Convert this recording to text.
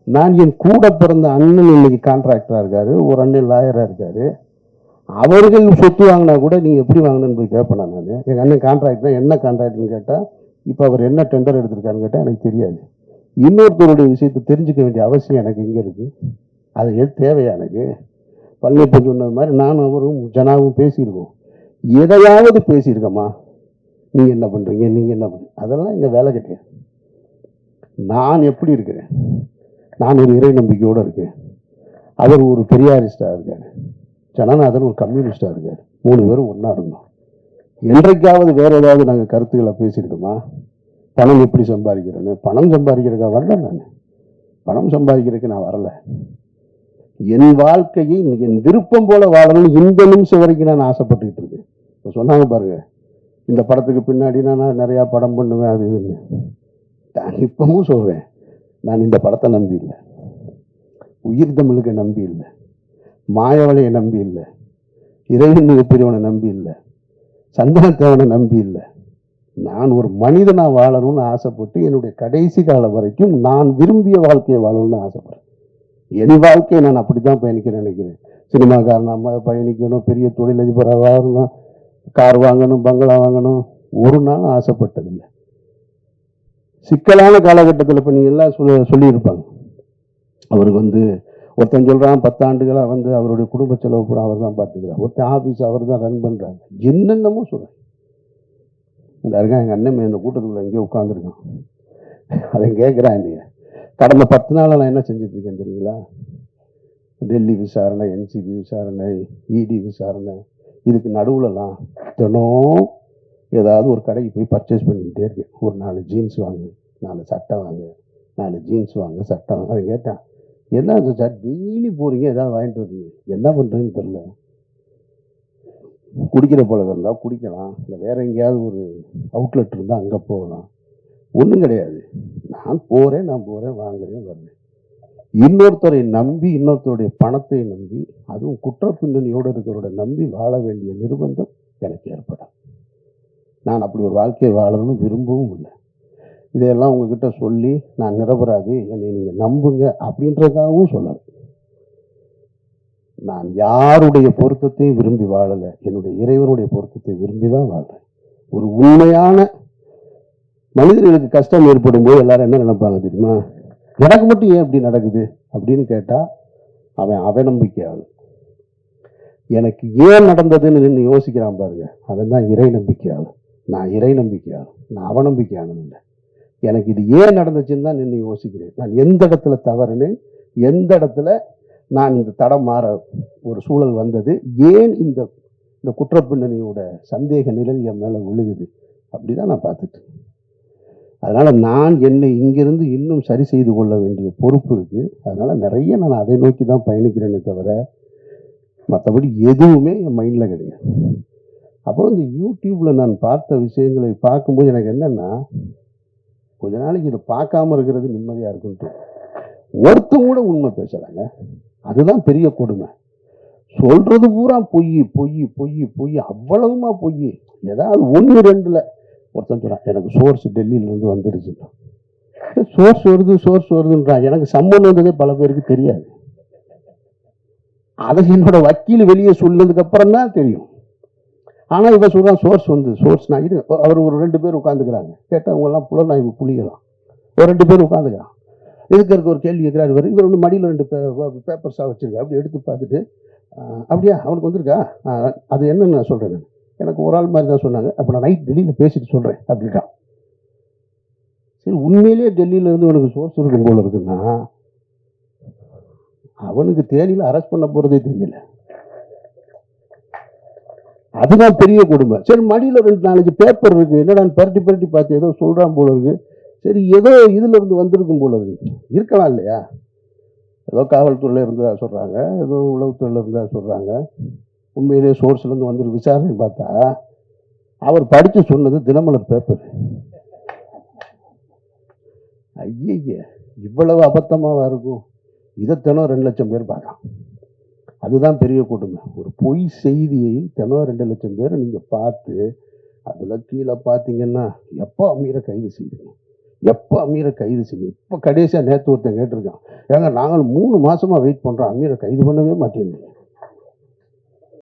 நான் என் கூட பிறந்த அண்ணன் இன்னைக்கு கான்ட்ராக்டரா இருக்காரு, ஒரு அண்ணன் லாயரா இருக்காரு. அவர்கள் சொத்து வாங்கினா கூட நீங்க எப்படி வாங்கினு போய் கேட்பேன் நான். எங்க அண்ணன் கான்ட்ராக்டர், என்ன கான்ட்ராக்ட்னு கேட்டா, இப்ப அவர் என்ன டெண்டர் எடுத்திருக்காருன்னு கேட்டா எனக்கு தெரியாது. இன்னொருத்தருடைய விஷயத்தை தெரிஞ்சுக்க வேண்டிய அவசியம் எனக்கு எங்க இருக்கு? அது எது தேவையா எனக்கு? பழனியப்ப சொன்ன மாதிரி நானும் அவரும் ஜனாவும் பேசியிருக்கோம். எதையாவது பேசியிருக்கோமா? நீங்க என்ன பண்றீங்க, நீங்க என்ன பண்றீங்க, அதெல்லாம் எங்க வேலை கிடையாது. நான் எப்படி இருக்கிறேன்? நான் ஒரு இறை நம்பிக்கையோடு இருக்கேன். அவர் ஒரு பெரியாரிஸ்டா இருக்காரு, ஜனநாதன் ஒரு கம்யூனிஸ்டா இருக்காரு. 3 பேரும் ஒன்னா இருந்தோம். என்றைக்காவது வேற ஏதாவது நாங்கள் கருத்துக்களை பேசியிருக்கோமா? பணம் எப்படி சம்பாதிக்கிறேன்னு? பணம் சம்பாதிக்கிறதுக்காக வரல. நான் பணம் சம்பாதிக்கிறதுக்கு நான் வரல. என் வாழ்க்கையை என் விருப்பம் போல வாழணும்னு இந்த நிமிஷம் வரைக்கும் நான் ஆசைப்பட்டுக்கிட்டு இருக்கேன். இப்போ சொன்னாங்க பாருங்க, இந்த படத்துக்கு பின்னாடி நான் நிறையா படம் பண்ணுவேன் அது இதுன்னு. நான் இப்பவும் சொல்றேன், நான் இந்த படத்தை நம்பி இல்லை, உயிர் தமிழுக்கு நம்பி இல்லை, மாயவளையை நம்பி இல்லை, இறைவன் மிகப்பெரியவனை நம்பி இல்லை, சந்தனத்தேவனை நம்பி இல்லை. நான் ஒரு மனிதனா வாழணும்னு ஆசைப்பட்டு என்னுடைய கடைசி காலம் வரைக்கும் நான் விரும்பிய வாழ்க்கையை வாழணும்னு ஆசைப்படுறேன். என் வாழ்க்கையை நான் அப்படித்தான் பயணிக்கிறேன் நினைக்கிறேன். சினிமாக்காரனாக பயணிக்கணும், பெரிய தொழிலதிபராக வாழணும், கார் வாங்கணும், பங்களா வாங்கணும், ஒரு நாள் ஆசைப்பட்டதில்லை. சிக்கலான காலகட்டத்தில் இப்போ நீங்கள் எல்லாம் சொல்லியிருப்பாங்க, அவருக்கு ஒருத்தன் சொல்கிறான் 10 ஆண்டுகளாக அவருடைய குடும்ப செலவு கூட அவர் தான் பார்த்துக்கிறார், ஒருத்தன் ஆஃபீஸ் அவர் தான் ரன் பண்ணுறாங்க, என்னென்னமோ சொல்கிறேன். இந்த இருக்கான் எங்கள் அண்ணன் இந்த கூட்டத்துக்குள்ள எங்கேயோ உட்காந்துருக்கான். அவன் கேட்குறான், இல்லையா கடந்த 10 நாளில் நான் என்ன செஞ்சிட்ருக்கேன் தெரியுங்களா? டெல்லி விசாரணை, என்சிபி விசாரணை, இடி விசாரணை, இதுக்கு நடுவுலலாம் தினம் ஏதாவது ஒரு கடைக்கு போய் பர்ச்சேஸ் பண்ணிக்கிட்டே இருக்கேன். ஒரு 4 ஜீன்ஸ் வாங்கு, 4 சட்டை வாங்கு, 4 ஜீன்ஸ் வாங்க, சட்டை வாங்க. அவன் கேட்டான், என்ன சார் டெய்லி போகிறீங்க, ஏதாவது வாங்கிட்டு வரீங்க, என்ன பண்ணுறதுன்னு தெரில, குடிக்கிற பழக்கம் இருந்தால் குடிக்கலாம், இல்லை வேறு எங்கேயாவது ஒரு அவுட்லெட் இருந்தால் அங்கே போகலாம். ஒன்றும் கிடையாது, நான் போகிறேன் வாங்குறேன் வர்றேன். இன்னொருத்தரை நம்பி, இன்னொருத்தருடைய பணத்தை நம்பி, அதுவும் குற்ற பின்னணியோடு இருக்கிறவரை நம்பி வாழ வேண்டிய நிர்பந்தம் எனக்கு ஏற்படும். நான் அப்படி ஒரு வாழ்க்கையை வாழணும்னு விரும்பவும் இல்லை. இதையெல்லாம் உங்ககிட்ட சொல்லி நான் நிரபராதி, என்னை நீங்கள் நம்புங்க அப்படின்றதுக்காகவும் சொல்லலை. நான் யாருடைய பொருத்தத்தையும் விரும்பி வாழலை, என்னுடைய இறைவனுடைய பொருத்தத்தை விரும்பி தான் வாழ்றேன். ஒரு உண்மையான மனிதர்களுக்கு கஷ்டம் ஏற்படும் போது எல்லாரும் என்ன நினைப்பாங்க தெரியுமா? எனக்கு மட்டும் ஏன் இப்படி நடக்குது அப்படின்னு கேட்டா, அவன் அவநம்பிக்கையாளன். எனக்கு ஏன் நடந்ததுன்னு நின்று யோசிக்கிறான் பாருங்க, அவன் தான் இறை நம்பிக்கையாளன். நான் இறை நம்பிக்கையாளன், நான் அவநம்பிக்கையாளன் இல்லை. எனக்கு இது ஏன் நடந்துச்சுன்னு தான் நின்று யோசிக்கிறேன். நான் எந்த இடத்துல தவறுன்னு, எந்த இடத்துல நான் இந்த தடம் மாற ஒரு சூழல் வந்தது, ஏன் இந்த குற்ற பின்னணியோட சந்தேக நிழல் என் மேலே விழுகுது, அப்படிதான் நான் பார்த்துட்டு. அதனால நான் என்னை இங்கிருந்து இன்னும் சரி செய்து கொள்ள வேண்டிய பொறுப்பு இருக்கு. அதனால நிறைய நான் அதை நோக்கி தான் பயணிக்கிறேனே தவிர மற்றபடி எதுவுமே என் மைண்ட்ல கிடையாது. அப்புறம் இந்த யூடியூப்ல நான் பார்த்த விஷயங்களை பார்க்கும்போது எனக்கு என்னன்னா, கொஞ்ச நாளைக்கு இதை பார்க்காம இருக்கிறது நிம்மதியா இருக்குன்ட்டு. ஒருத்தம் கூட உண்மை பேசுறாங்க, அதுதான் பெரிய கொடுமை. சொல்றது பூரா பொய் பொய் பொய் பொய், அவ்வளவுமா பொய். ஏதாவது 1 2ல ஒருத்தன் சொல்றான், எனக்கு சோர்ஸ் டெல்லியிலேருந்து வந்துருச்சுன்னா, சோர்ஸ் வருதுன்றான். எனக்கு சம்பளம் வந்ததே பல பேருக்கு தெரியாது. அதை என்னோட வக்கீல் வெளியே சொன்னதுக்கு அப்புறம் தான் தெரியும். ஆனால் இவன் சொல்றான் சோர்ஸ் நான் இரு. அவர் ஒரு 2 பேர் உட்காந்துக்கிறாங்க, கேட்டால் அவங்க எல்லாம் புலனாய்வு புலிகளாம். ஒரு 2 பேர் உட்காந்துக்கிறான். இதுக்கு ஒரு கேள்வி கேட்கிறாரு. இவர் மடியில் 2 பேப்பர்ஸாக வச்சிருக்கா. அப்படி எடுத்து பார்த்துட்டு, அப்படியா அவனுக்கு வந்திருக்கா, அது என்னன்னு நான் சொல்றேன், எனக்கு ஒரு ஆள் மாதிரி தான் சொன்னாங்க, அப்போ நான் நைட் டெல்லியில் பேசிட்டு சொல்கிறேன் அப்படின்ட்டான். சரி, உண்மையிலேயே டெல்லியிலேருந்து உனக்கு சோர்ஸ் இருக்கும் போல இருக்குன்னா, அவனுக்கு தேனியில் அரெஸ்ட் பண்ண போகிறதே தெரியல. அதுதான் பெரிய கொடுமை. சரி, மடியில் 2 4 பேப்பர் இருக்கு, என்னடா பரட்டி பார்த்து ஏதோ சொல்கிறான் போல இருக்கு. சரி, ஏதோ இதுல இருந்து வந்திருக்கும் போல இருக்கு, இருக்கலாம் இல்லையா? ஏதோ காவல்துறையில இருந்தா சொல்கிறாங்க, ஏதோ உளவுத்துறையில் இருந்தா சொல்கிறாங்க. உண்மையிலே சோர்ஸ்லேருந்து வந்து விசாரணை பார்த்தா அவர் படித்து சொன்னது தினமலர் பேப்பர். ஐய, இவ்வளவு அபத்தமாக இருக்கும். இதை தினம் 2 லட்சம் பேர் பார்க்கலாம். அதுதான் பெரிய கொடுமை. ஒரு பொய் செய்தியை தினம் 2 லட்சம் பேர் நீங்கள் பார்த்து அதில் கீழே பார்த்தீங்கன்னா எப்போ அமீரை கைது செய்யுங்க, எப்போ அமீரை கைது செய்யும்? இப்போ கடைசியாக நேற்று ஒருத்தன் கேட்டிருக்கான், ஏங்க நாங்கள் 3 மாசமா வெயிட் பண்ணுறோம், அமீரை கைது பண்ணவே மாட்டேங்குது.